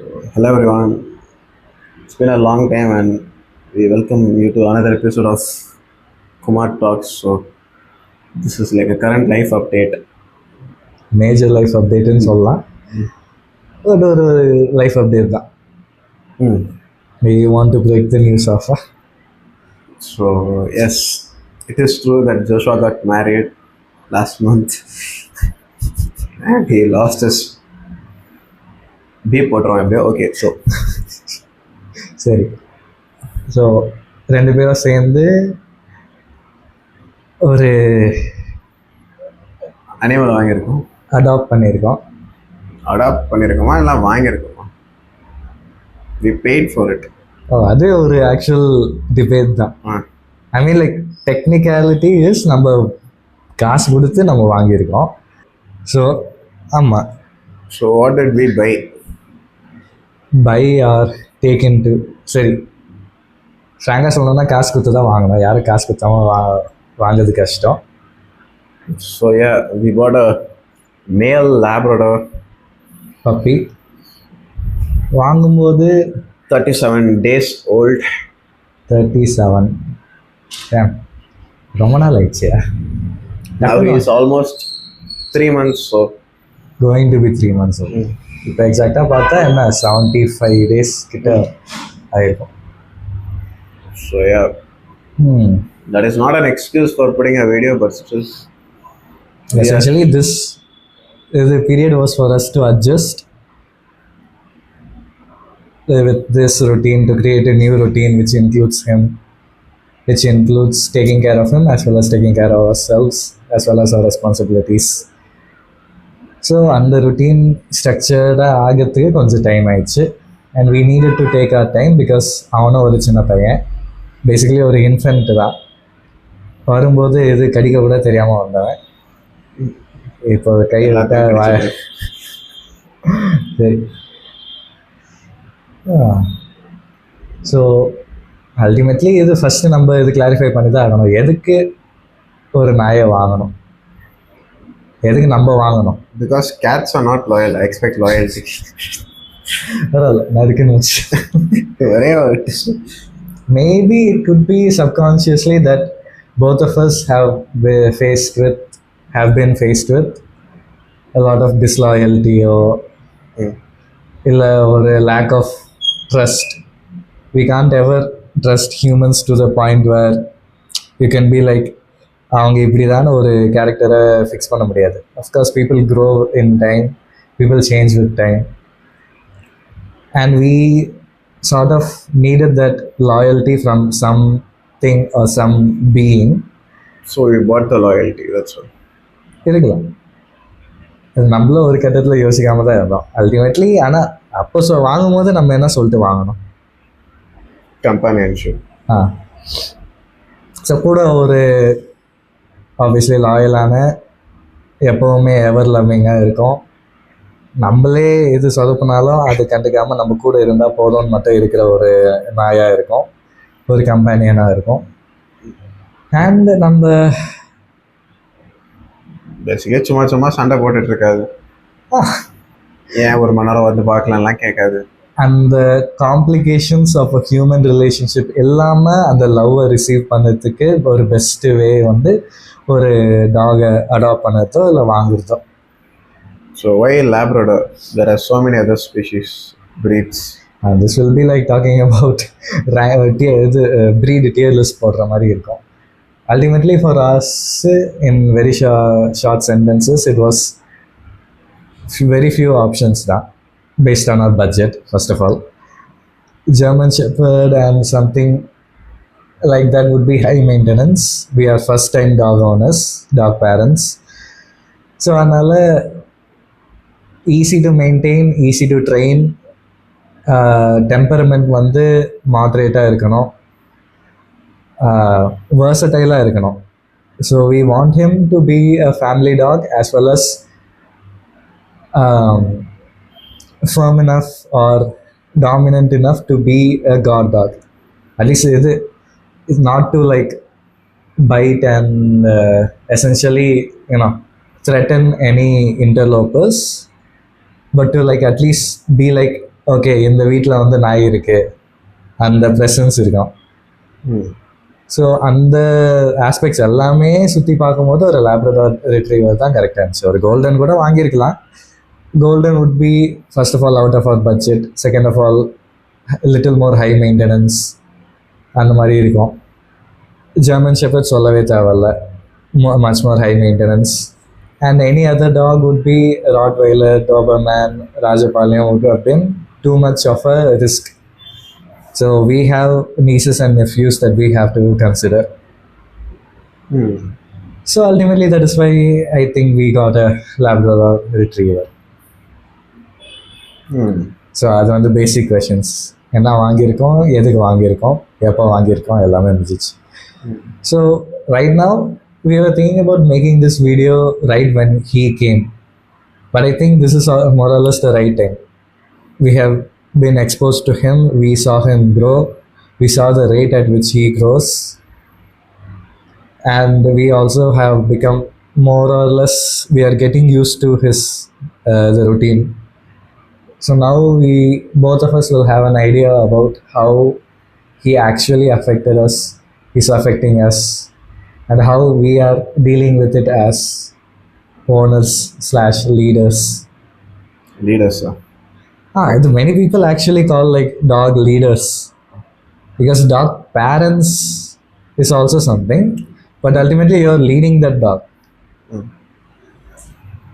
Hello everyone. It's been a long time and we welcome you to another episode of Kumar Talks. So this is like a current life update. Major life அப்டேட்டுன்னு சொல்லலாம். அது ஒரு life update தான். Hmm. We want to break the news off. So yes, it is true that Joshua got married last month and he lost his beep போட்டுருவோம். Okay, so சரி, so ரெண்டு பேரும் சேர்ந்து ஒரு அனிமல் வாங்கியிருக்கோம். அடாப்ட் பண்ணியிருக்கோம். Adapt பண்ணியிருக்கோமா இல்லை வாங்கியிருக்கோமா? We paid for it. அது ஒரு ஆக்சுவல் டிபேட் தான். ஐ மீன் லைக் டெக்னிக்காலிட்டி இஸ் நம்ம காசு கொடுத்து நம்ம வாங்கியிருக்கோம். ஸோ ஆமாம். So what did we buy? By are taken to. சரி, ஃப்ராங்காக சொல்லணும்னா காசு கொடுத்து தான் வாங்கணும். யாரும் காசு கொடுத்தாம வாங்கிறது கஷ்டம். So yeah, we bought a male Labrador puppy. வாங்கும்போது 37 days old. 37. ரொம்ப நாள் ஆயிடுச்சு. Now he is almost 3 months. So going to be 3 months. இப்போ எக்ஸாக்டாக பார்த்தா என்ன 75 days கிட்ட ஆயிருக்கும். So yeah, that is not an excuse for putting a video, but still. Essentially, this period was for us to adjust with this routine, to create a new routine which includes him, which includes taking care of him as well as taking care of ourselves as well as our responsibilities. So அந்த routine ஸ்ட்ரக்சர்டாக ஆகிறதுக்கு கொஞ்சம் time ஆயிடுச்சு. And we needed to take our time because அவனும் ஒரு சின்ன பையன், basically ஒரு இன்ஃபென்ட் தான். வரும்போது எது கடிக்க கூட தெரியாமல் வந்தவன். இப்போ கை விட்ட சரி. ஸோ அல்டிமேட்லி இது ஃபஸ்ட்டு நம்ம இது கிளாரிஃபை பண்ணி தான் ஆகணும். எதுக்கு ஒரு நாயை வாங்கணும், எதுக்கு நம்ம வாங்கணும்? Because cats are not loyal. I expect loyalty. பரவாயில்ல, நறுக்குன்னு வச்சு. Maybe it could be subconsciously that both of us have been faced with a lot of disloyalty or a lack of trust. We can't ever trust humans to the point where you can be like, அவங்க இப்படி தானே ஒரு கேரக்டரை fix பண்ண முடியாது. Of course people grow in time, people change with time, and we sort of needed that loyalty from something or some being. So we bought the loyalty, that's all. இருக்கலாம், அது நம்மளும் ஒரு கட்டத்தில் யோசிக்காம தான் இருந்தோம் அல்டிமேட்லி. ஆனால் அப்போ வாங்கும் போது நம்ம என்ன சொல்லிட்டு வாங்கணும்? Companionship. ஸோ கூட ஒரு ஆப்வியஸ்லி லாயலான, எப்போவுமே எவர் லவ்விங்காக இருக்கும். நம்மளே எது சொதப்பினாலும் அது கண்டுக்காமல் நம்ம கூட இருந்தால் போதும்னு மட்டும் இருக்கிற ஒரு நாயாக இருக்கும், ஒரு கம்பேனியனாக இருக்கும். அண்ட் நம்ம பேசிக்காக சும்மா சண்டை போட்டுட்டு இருக்காது. ஏன் ஒரு மணி நேரம் வந்து பார்க்கலாம்லாம் கேட்காது. அந்த complications of a human relationship இல்லாமல் அந்த லவ்வை ரிசீவ் பண்ணுறதுக்கு ஒரு பெஸ்ட்டு வே வந்து ஒரு டாகை அடாப்ட் பண்ணுறதோ இல்லை வாங்குறதோ. So why Labrador? There are so many other species, breeds. And this will be like talking about breed tier list போடுற மாதிரி இருக்கும். Ultimately for us, in very short sentences, it was very few options தான், based on our budget. First of all, German Shepherd and something like that would be high maintenance. We are first time dog owners, dog parents. So அதனால easy to maintain, easy to train, temperament வந்து மாட்ரேட்டாக இருக்கணும், versatile-ஆக இருக்கணும். So we want him to be a family dog as well as firm enough or dominant enough to be a guard dog. At least இது is not to like bite and essentially threaten any interlopers, but to like at least be like okay இந்த வீட்டில் வந்து நாய் இருக்கு, அந்த presence இருக்கும். So அந்த aspects எல்லாமே சுற்றி பார்க்கும்போது ஒரு லேப்ரடார் ரிட்ரீவர் தான் கரெக்டாக இருந்துச்சு. ஒரு கோல்டன் கூட வாங்கியிருக்கலாம். Golden would be first of all out of our budget, second of all little more high maintenance அந்த மாதிரி இருக்கும். ஜெர்மன் ஷெப்பர்ட் சொல்லவே தேவையில்ல, much more high maintenance. And any other dog would be rottweiler, doberman, Rajapalayam would have been too much of a risk. So we have nieces and nephews that we have to consider. So ultimately that is why I think we got a Labrador Retriever. So அது வந்து பேசிக் questions. என்ன வாங்கியிருக்கோம், எதுக்கு வாங்கியிருக்கோம், எப்போ வாங்கியிருக்கோம், எல்லாமே முடிஞ்சிச்சு. So right now we were thinking about making this video right when he came, but I think this is more or less the right time. We have been exposed to him, we saw him grow, we saw the rate at which he grows, and we also have become more or less, we are getting used to his the routine. So now we both of us will have an idea about how he actually affected us, is affecting us, and how we are dealing with it as owners slash leaders. Leaders, Many people actually call like dog leaders, because dog parents is also something, but ultimately you are leading that dog.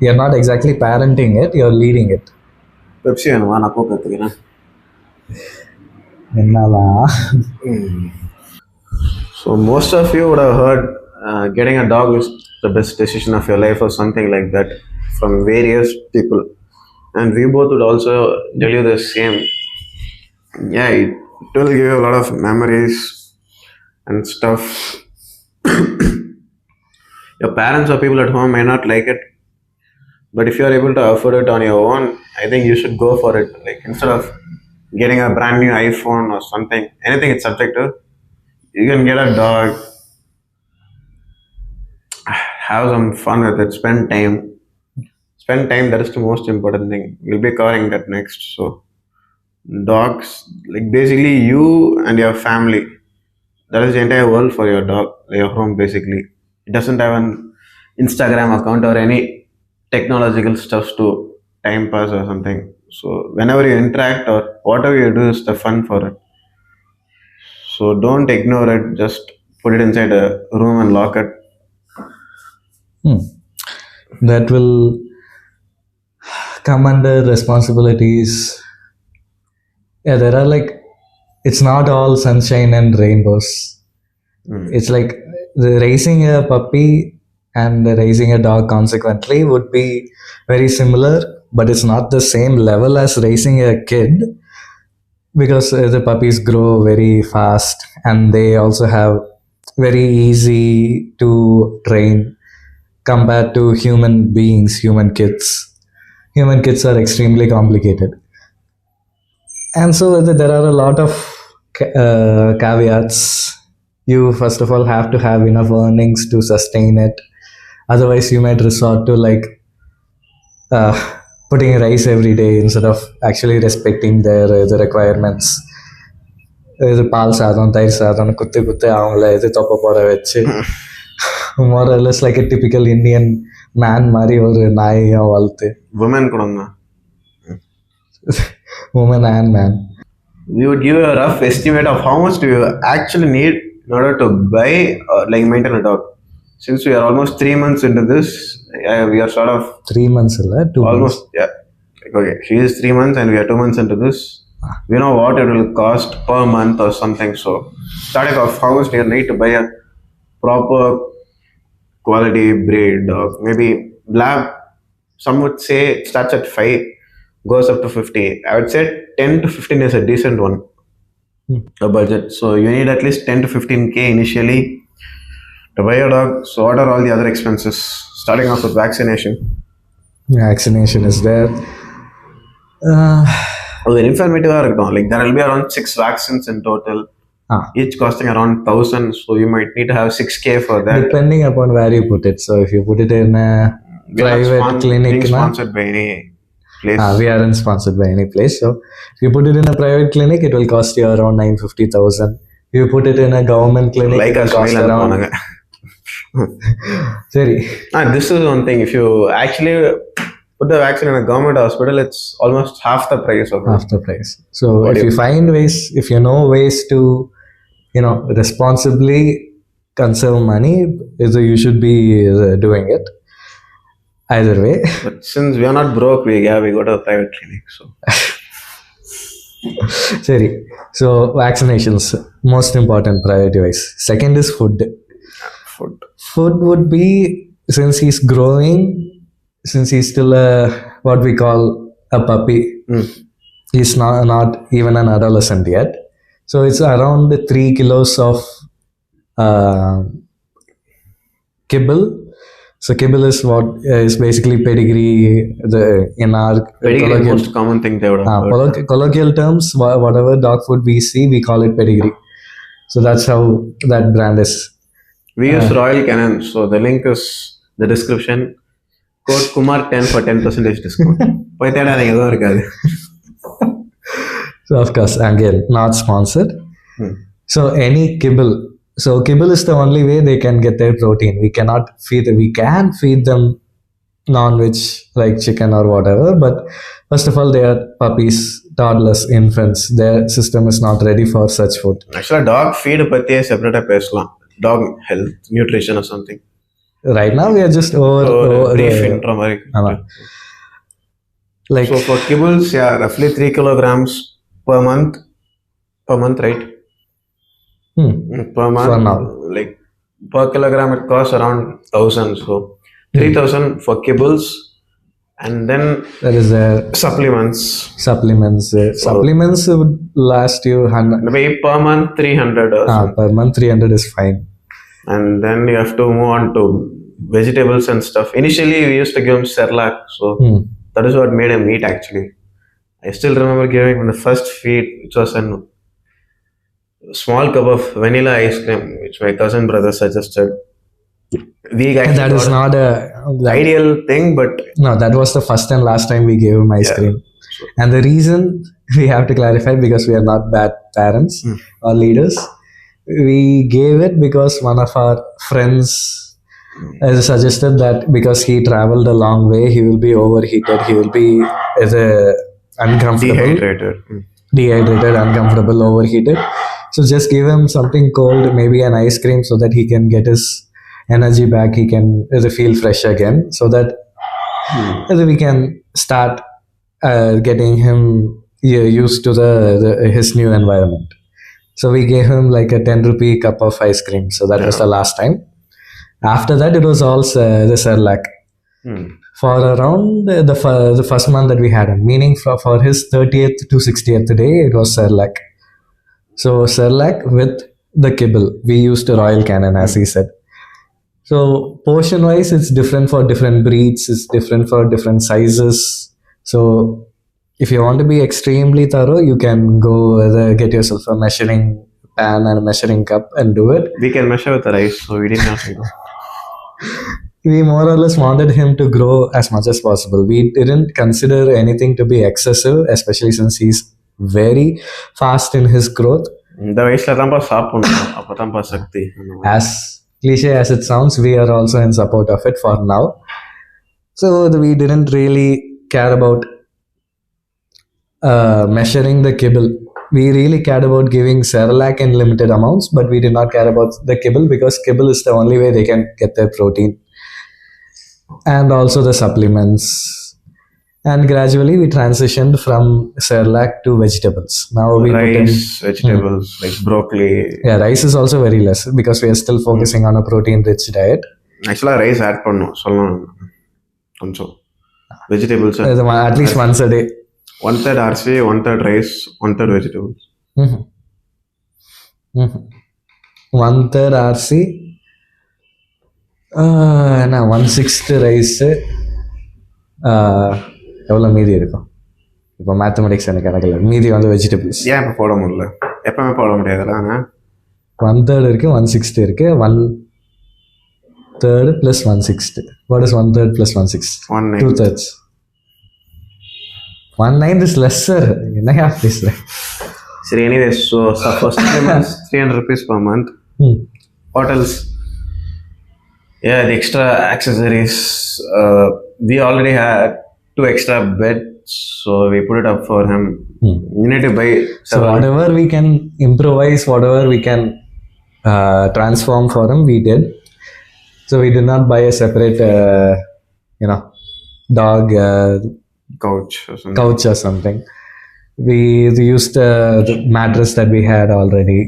You are not exactly parenting it, you are leading it. Pepsi வேணுமா? நான் போக கற்றுக்கிறேன். என்னவா? So most of you would have heard getting a dog is the best decision of your life or something like that from various people, and we both would also tell you the same. Yeah, it will give you a lot of memories and stuff. Your parents or people at home may not like it, but if you are able to afford it on your own, I think you should go for it. Like instead of getting a brand new iPhone or something, anything it's subjective, you can get a dog, have some fun with it, spend time. That is the most important thing. We'll be covering that next. So dogs, like basically you and your family, that is the entire world for your dog, your home basically. It doesn't have an Instagram account or any technological stuff to time pass or something. So whenever you interact or whatever you do is the fun for it. So don't ignore it, just put it inside a room and lock it. That will come under responsibilities. Yeah, there are like, it's not all sunshine and rainbows. It's like raising a puppy and raising a dog consequently would be very similar, but it's not the same level as raising a kid, because the puppies grow very fast and they also have very easy to train compared to human beings, human kids. Human kids are extremely complicated. And so there are a lot of caveats. You first of all have to have enough earnings to sustain it. Otherwise you might resort to like putting rice every day instead of actually respecting their the requirements. இது பால் சாதம், தயிர் சாதம் குத்து குத்து அவங்கள இது தொப்பை போட வச்சு more or less like a typical Indian man மாதிரி ஒரு நாயை வளர்த்து. Women கூட தான். Woman and man. We would give a rough estimate of how much do you actually need in order to buy like maintain a dog. Since we are almost 3 months into this, we are sort of 3 months illa 2 almost months. Yeah, okay, she is 3 months and we are 2 months into this. We know what it will cost per month or something. So starting off, how much do you need to buy a proper quality breed dog? Maybe lab, some would say it starts at 5, goes up to 50. I would say 10 to 15 is a decent one, a budget. So you need at least 10 to 15K initially to buy a dog. So what are all the other expenses? Starting off with vaccination. Vaccination is there. Informative, like there will be around 6 vaccines in total, each costing around 1,000. So you might need to have 6K for that, depending upon where you put it. So if you put it in a private clinic, sponsored by any place. We aren't sponsored by any place. So if you put it in a private clinic, it will cost you around 950,000. If you put it in a government clinic, Like it a will cost smile around. போனாங்க. Sorry. This is one thing. If you actually put the vaccine in a government hospital, it's almost half the price of it. Half the price. So What if do you find ways, if you know ways to, responsibly conserve money, you should be doing it. Either way. But since we are not broke, we go to a private clinic. So Sorry. So vaccinations, most important priority wise. Second is food. food. Food would be, since he's growing, since he's still what we call a puppy. He's not even an adolescent yet. So it's around 3 kilos of kibble. So kibble is what is basically pedigree. In our Pedigree is the most common thing they would have heard. colloquial terms, whatever dog food we see, we call it pedigree. So that's how that brand is. We use Royal Canin, so the link is the description. Code Kumar10 for 10% discount. போய் தேடாதீங்க, எதுவும் இருக்காது. So of course, again, not sponsored. So any kibble. So kibble is the only way they can get their protein. We can feed them non-veg like chicken or whatever. But first of all, they are puppies, toddlers, infants. Their system is not ready for such food. Actually, dog feed பத்தியே செப்பரேட்டா பேசலாம். Dog health, nutrition or something. Right now we are just over brief intro மாதிரி. Like so for kibbles, yeah, roughly 3 kilograms per month, right? Per month, for now. Like per kilogram it costs around 1,000. So 3,000 for kibbles, and then there is supplements. Supplements would last you 100. Maybe per month 300 or something. Per month 300 is fine. And then you have to move on to vegetables and stuff. Initially we used to give him Cerelac, so that is what made him eat actually. I still remember giving him the first feed, which was a small cup of vanilla ice cream, which my cousin brother suggested. That is not the ideal thing, but no, that was the first and last time we gave him ice cream. And the reason we have to clarify, because we are not bad parents or leaders, we gave it because one of our friends suggested that because he traveled a long way, he will be overheated, he will be uncomfortable, dehydrated, uncomfortable, overheated. So just give him something cold, maybe an ice cream, so that he can get his energy back, he can feel fresh again, so that we can start getting him used to his new environment. So we gave him like a 10 rupee cup of ice cream. So that was the last time. After that, it was all the Cerelac. For around the first month that we had him, meaning for his 30th to 60th day, it was Cerelac. So Cerelac with the kibble. We used Royal Canin, as he said. So portion wise, it's different for different breeds. It's different for different sizes. So if you want to be extremely thorough, you can go get yourself a measuring pan and a measuring cup and do it. We can measure with the rice, so we didn't have to go. We more or less wanted him to grow as much as possible. We didn't consider anything to be excessive, especially since he's very fast in his growth. இந்த வயசுல தான்ப்பா சாப்பிடணும், அப்பதான்ப்பா சக்தி. As cliche as it sounds, we are also in support of it for now. So we didn't really care about measuring the kibble. We really cared about giving Cerelac in limited amounts, but we did not care about the kibble, because kibble is the only way they can get their protein. And also the supplements. And gradually we transitioned from Cerelac to vegetables. Now we rice, vegetables like broccoli. Yeah, rice is also very less, because we are still focusing on a protein-rich diet. Actually, rice add பண்ணணும் சொல்லணும் கொஞ்சம் vegetables at least once a day. 1/3 RC, 1/3 rice, 1/3 vegetables. 1/3 RC, 1/6 rice. எவ்வளோ மீதி இருக்கும்? இப்போ mathematics எனக்கு கணக்கில் மீதி வெஜிடபிள்ஸ். ஏன் இப்போ போட முடியல? எப்பவுமே போட முடியாதுல்ல. 1/3 இருக்குது, 1/6 இருக்குது. 1/3 + 1/6. What is 1/3 + 1/6? 2/3. 1/9 is lesser. என்னையா பேசுற? So anyways, so for supplements, 300 rupees per month. What else? Yeah, the extra accessories. We already had 2 extra beds, so we put it up for him. You need to buy So several. whatever we can improvise, whatever we can transform for him, we did. So we did not buy a separate, dog Couch or something. couch or something. We used the mattress that we had already.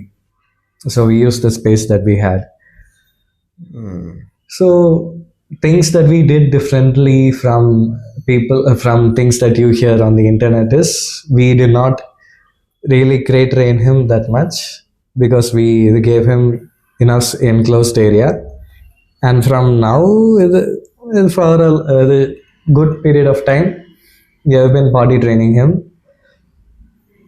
So we used the space that we had. So things that we did differently from people, from things that you hear on the internet is we did not really crate train him that much because we gave him enough enclosed area. And from now, for a good period of time, we have been potty training him.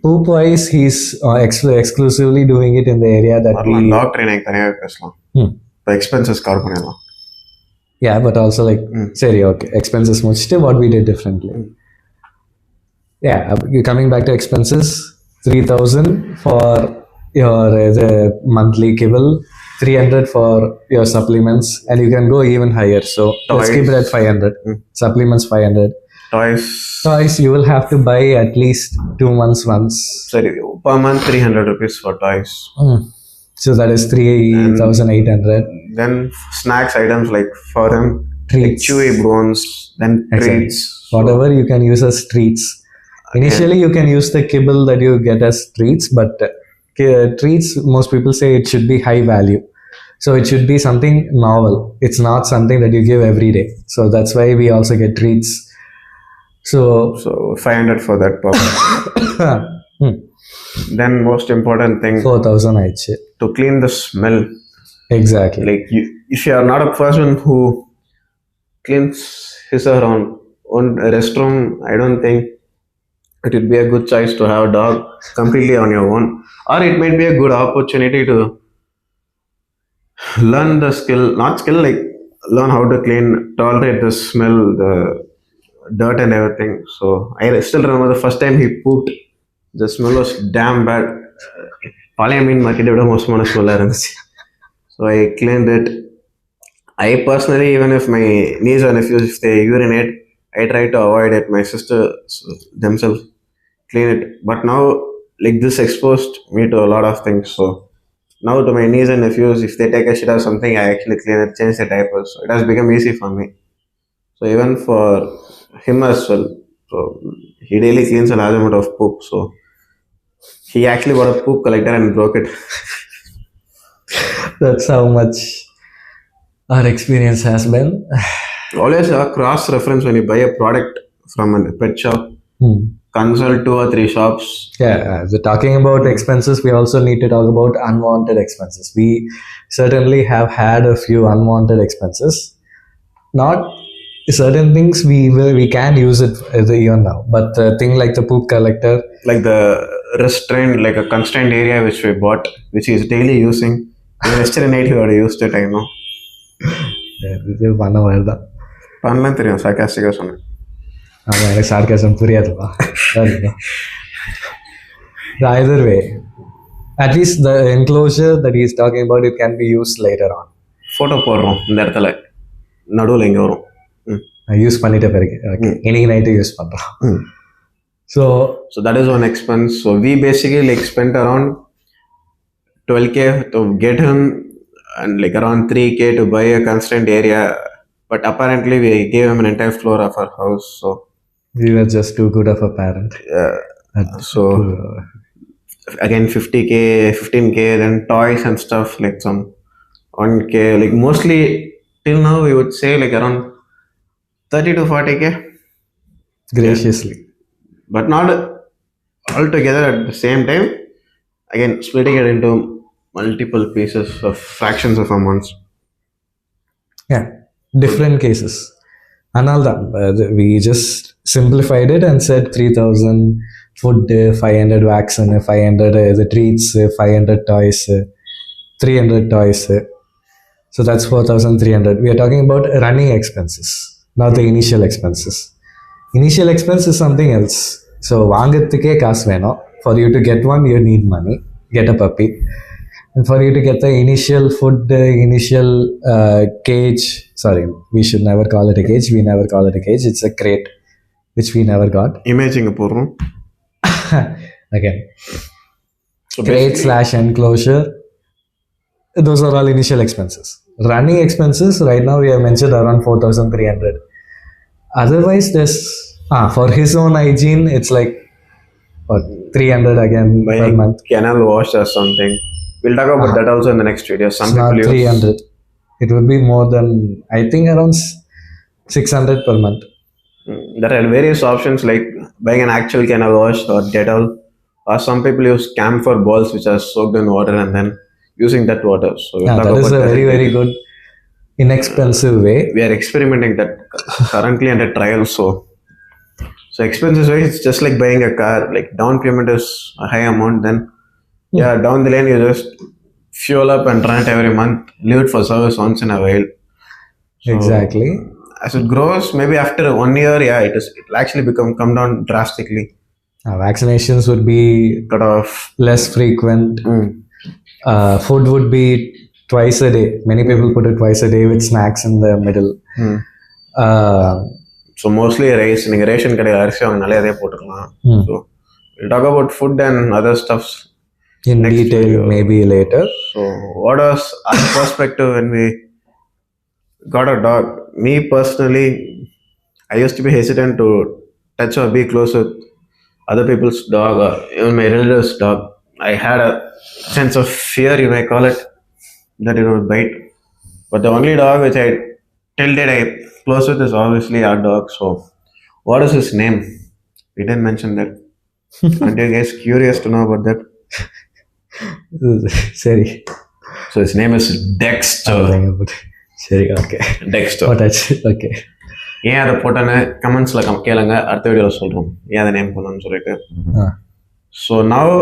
Poop wise, he's exclusively doing it in the area that வரலாம் we. Talk training தனியாக பேசலாம். இப்போ expenses cover பண்ணிடலாம். Yeah, but also like, sorry, okay, expenses முடிச்சுட்டு what we did differently. Yeah, coming back to expenses, 3,000 for your the monthly kibble, 300 for your supplements, and you can go even higher. So let's keep it at 500. Supplements 500. Toys. Toys you will have to buy at least 2 months once. Sorry, per month 300 rupees for toys. So that is 3,800. Then snacks items like for him, Treats. like chewy bones, then treats. Whatever you can use as treats. Initially, you can use the kibble that you get as treats, but treats, most people say it should be high value. So it should be something novel. It's not something that you give every day. So that's why we also get treats. So 500 for that purpose. Then most important thing, 4,000 aichu. to clean the smell. Exactly. Like if you are not a person who cleans his or her own restroom, I don't think it would be a good choice to have a dog completely on your own. Or it might be a good opportunity to learn the skill, not skill, like learn how to clean, tolerate the smell, the dirt and everything. So I still remember the first time he pooped. The smell was damn bad. பழைய மீன் மார்க்கெட்டை விட மோசமான ஸ்மெல்லாக இருந்துச்சு. So I cleaned it. I personally, even if my niece or nephews, if they urinate, I try to avoid it. My sister themselves clean it. But now, like this exposed me to a lot of things. So now to my niece and nephews, if they take a shit or something, I actually clean it, change the diapers. So it has become easy for me. So even for him as well. So he daily cleans a large amount of poop. So he actually bought a poop collector and broke it. That's how much our experience has been. Always a cross reference when you buy a product from a pet shop. Consult 2 or 3 shops. Yeah, so talking about expenses, we also need to talk about unwanted expenses. We certainly have had a few unwanted expenses. Not certain things we can use it even now, but the thing like the poop collector, like the restrained, like a constrained area which we bought, which he is daily using. Yesterday night he already used it, I know. இது பண்ண மாதிரி தான் பண்ணலாம் தெரியும், sarcastic-ஆ சொன்னேன். ஆமாம், எனக்கு Sargassum புரியாதுப்பா. Either way, at least the enclosure that he is talking about, it can be used later on. Photo போடுறோம் இந்த இடத்துல நடுவில் இங்கே வரும். யூஸ் பண்ணிட்ட பிறகு இன்னைக்கு நைட்டு யூஸ் பண்ணுறோம். So that is one expense. So we basically like spent around 12K to get him and like around 3K to buy a constrained area. But apparently we gave him an entire floor of our house. So we were just too good of a parent. So again 50K, 15K, then toys and stuff like some 1K. Like mostly till now we would say like around 30 to 40K. Graciously. But not all together at the same time. Again, splitting it into multiple pieces of fractions of amounts. Yeah, different cases. Another, we just simplified it and said 3,000 food, 500 vaccine, 500 the treats, 500 toys, 300 toys. So that's 4,300. We are talking about running expenses, not the initial expenses. Initial expense is something else. So வாங்கிறதுக்கே காசு வேணும். For you to get one you need money, get a puppy. And for you to get the initial food, initial cage, sorry, we should never call it a cage. We never call it a cage. It's a crate, which we never got. Imaging போடுறோம். Again, So crate slash enclosure. Those are all initial expenses. Running expenses right now we have mentioned around 4,300. Otherwise, there's for his own hygiene, it's like what 300 again per buying month. canal wash or something. We'll talk about that also in the next video. Some It's not people use 300. It would be more than, I think, around 600 per month. There are various options like buying an actual canal wash or Dettol, or some people use camphor balls which are soaked in water and then using that water. So we'll Yeah, talk that is about a that very, in very detail. good, inexpensive way. We are experimenting that currently under trial. So expenses wise, it's just like buying a car. Like down payment is a high amount, then yeah, down the lane you just fuel up and run it every month, leave it for service once in a while. So, Exactly. as it grows, maybe after 1 year, yeah, it'll actually come down drastically. Vaccinations would be Cut off. less frequent. Food would be twice a day. Many people put it twice a day with snacks in the middle. Uh, So mostly rice. நீங்க ration கடையில் அரிசி வாங்கினாலே அதே போட்டுக்கலாம். So we'll talk about food and other stuffs in next detail, video. maybe later. So what was our perspective when we got a dog? Me personally, I used to be hesitant to touch or be close with other people's dog or even my relatives' dog. I had a sense of fear, you may call it, that it would bite. But the only dog which I till date I close with is obviously our dog. So what is his name? We didn't mention that. Aren't you guys curious to know about that? சரி. So his name is Dexter. சரி, okay. Dexter. Okay. ஏன் அதை போட்டேன்னு கமெண்ட்ஸில் கேளுங்க, அடுத்த வீடியோவில் சொல்கிறோம் ஏன் அதை நேம் பண்ணணும்னு சொல்லிட்டு. So now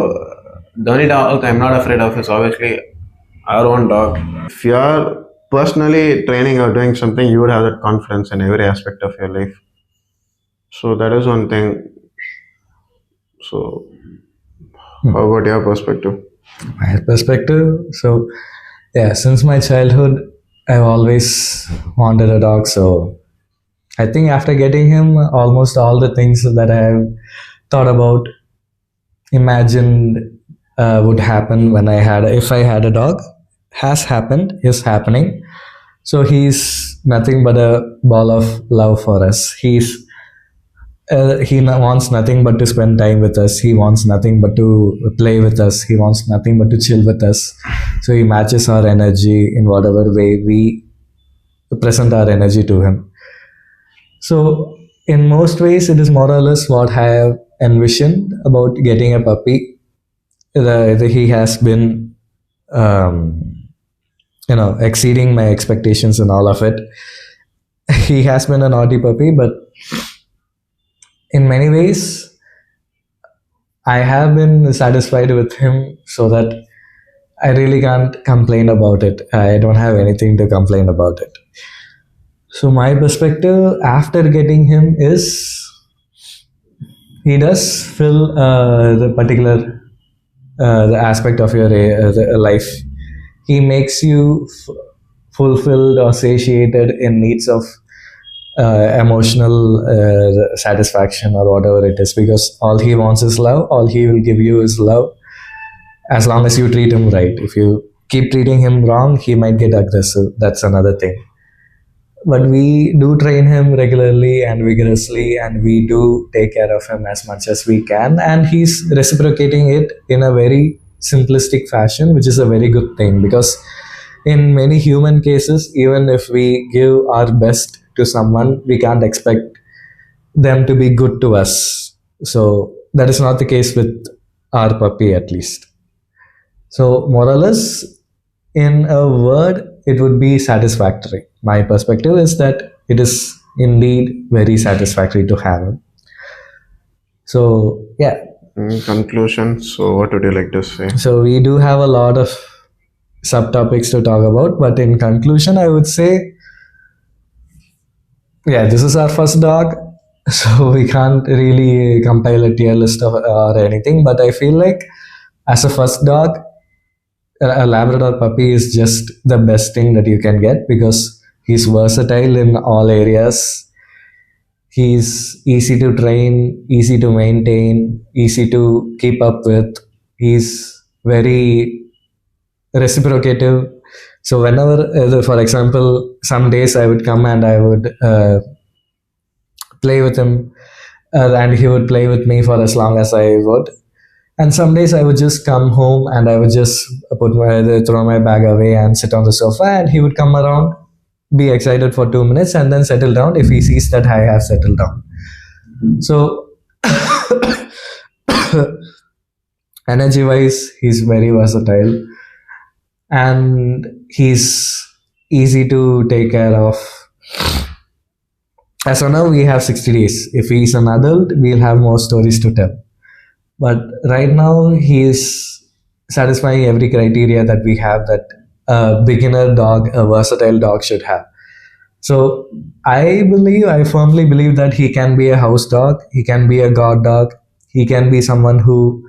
the only dog I'm not afraid of is obviously our own dog. If you are personally training or doing something, you would have that confidence in every aspect of your life. So that is one thing. So how about your perspective? My perspective, so yeah, since my childhood I've always wanted a dog. So I think after getting him, almost all the things that I have thought about, imagined would happen when if I had a dog, has happened, is happening. So he's nothing but a ball of love for us. He wants nothing but to spend time with us. He wants nothing but to play with us. He wants nothing but to chill with us. So he matches our energy in whatever way we present our energy to him. So in most ways, it is more or less what I have envisioned about getting a puppy. He has been, exceeding my expectations and all of it. He has been a naughty puppy, but in many ways, I have been satisfied with him, so that I really can't complain about it. I don't have anything to complain about it. So my perspective after getting him is, he does fill the particular the aspect of your life. He makes you fulfilled or satiated in needs of emotional satisfaction or whatever it is, because all he wants is love. All he will give you is love, as long as you treat him right. If you keep treating him wrong, he might get aggressive. That's another thing. But we do train him regularly and vigorously, and we do take care of him as much as we can, and he's reciprocating it in a very simplistic fashion, which is a very good thing, because in many human cases, even if we give our best to someone, we can't expect them to be good to us. So that is not the case with our puppy, at least. So more or less, in a word, it would be satisfactory. My perspective is that it is indeed very satisfactory to have him. So yeah. In conclusion, so what would you like to say? So we do have a lot of subtopics to talk about, but in conclusion, I would say, yeah, this is our first dog. So we can't really compile a tier list of, or anything. But I feel like as a first dog, a Labrador puppy is just the best thing that you can get because he's versatile in all areas. He's easy to train, easy to maintain, easy to keep up with. He's very reciprocative. So whenever, for example, some days I would come and I would play with him, and he would play with me for as long as I would. And some days I would just come home and I would just throw my bag away and sit on the sofa, and he would come around, be excited for 2 minutes, and then settle down if he sees that I have settled down. So energy wise, he's very versatile and he's easy to take care of. As of now, we have 60 days. If he's an adult, we'll have more stories to tell. But right now, he is satisfying every criteria that we have that a beginner dog, a versatile dog should have. So I firmly believe that he can be a house dog, he can be a guard dog, he can be someone who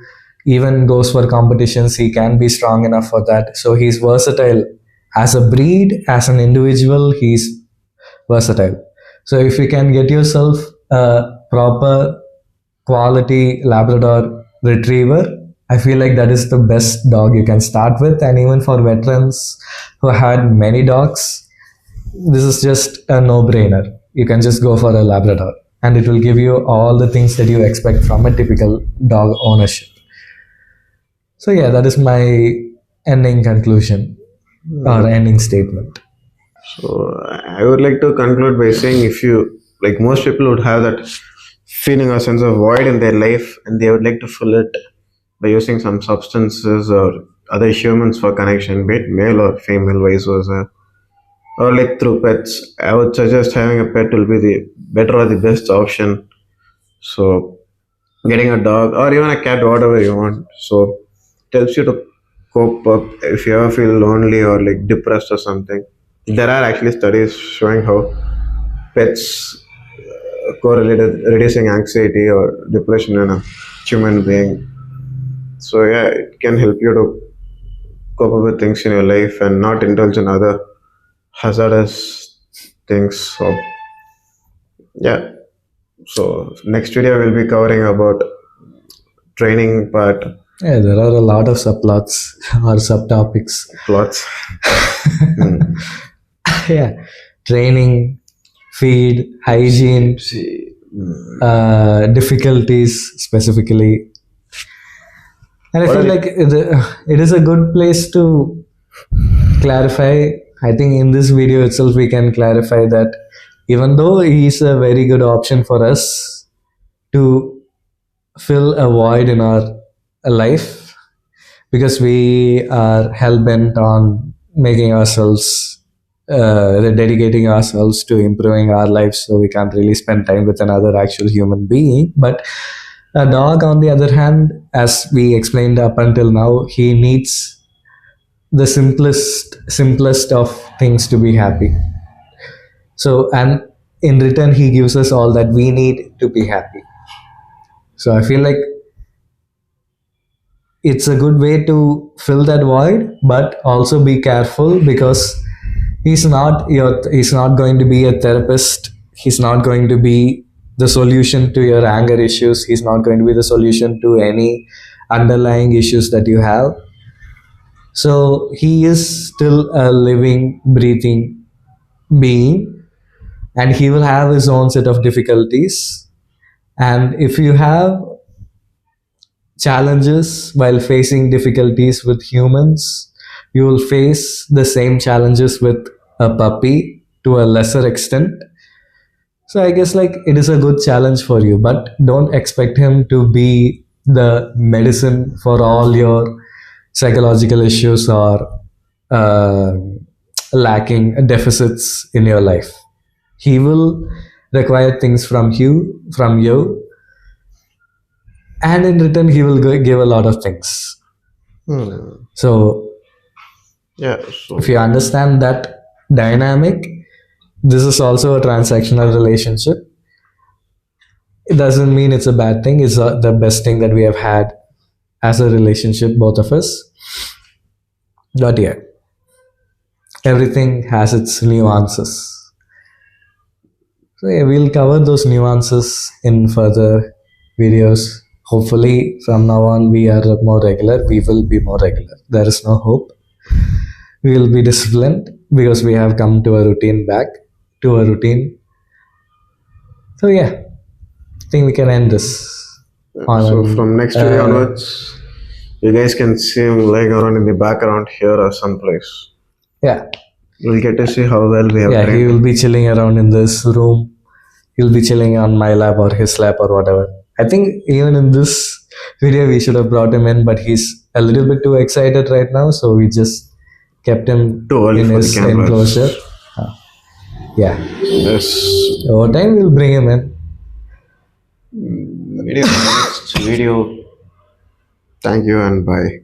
even goes for competitions, he can be strong enough for that. So he's versatile as a breed, as an individual, he's versatile. So if you can get yourself a proper quality Labrador retriever, I feel like that is the best dog you can start with. And even for veterans who had many dogs, this is just a no-brainer. You can just go for a Labrador, and it will give you all the things that you expect from a typical dog ownership. So yeah, that is my ending conclusion or ending statement. So I would like to conclude by saying, if you, like, most people would have that feeling or sense of void in their life and they would like to fill it by using some substances or other humans for connection, be it male or female, vice versa, or like through pets, I would suggest having a pet will be the better or the best option. So getting a dog or even a cat, whatever you want. So it helps you to cope up if you ever feel lonely or like depressed or something. There are actually studies showing how pets correlated reducing anxiety or depression in a human being. So yeah, it can help you to cope up with things in your life and not indulge in other hazardous things. So yeah. So next video we'll be covering about training part, Yeah, there are a lot of subplots or subtopics. plots. Hmm. Yeah, training, feed, hygiene, See, difficulties specifically. And I what feel are like it is a good place to clarify. I think in this video itself, we can clarify that even though he is a very good option for us to fill a void in our life, because we are hell bent on making ourselves, dedicating ourselves to improving our lives, so we can't really spend time with another actual human being. But a dog, on the other hand, as we explained up until now, he needs the simplest of things to be happy. So, and in return, he gives us all that we need to be happy. So I feel like it's a good way to fill that void, but also be careful because he's not going to be a therapist. He's not going to be the solution to your anger issues. He's not going to be the solution to any underlying issues that you have. So he is still a living, breathing being, and he will have his own set of difficulties. And if you have challenges while facing difficulties with humans, you will face the same challenges with a puppy to a lesser extent. So I guess like it is a good challenge for you, but don't expect him to be the medicine for all your psychological issues or uh, lacking deficits in your life. He will require things from you, and in return, he will give a lot of things. Hmm. So Yeah. So if you understand that dynamic, this is also a transactional relationship. it doesn't mean it's a bad thing. It's the best thing that we have had as a relationship, both of us. But yeah, everything has its nuances. So yeah, we'll cover those nuances in further videos. Hopefully, from now on, we are more regular. We will be more regular. There is no hope. We will be disciplined because we have come to a routine back to a routine. So yeah, I think we can end this So on from next video onwards, you guys can see him lying around in the background here or someplace. yeah. We'll get to see how well we have Yeah, he trained. will be chilling around in this room. He'll be chilling on my lap or his lap or whatever. I think even in this video we should have brought him in, but he's a little bit too excited right now, so we just kept him Too early in for the his cameras. enclosure. Yeah, Yes. over time we'll bring him in. Video next video. Thank you and bye.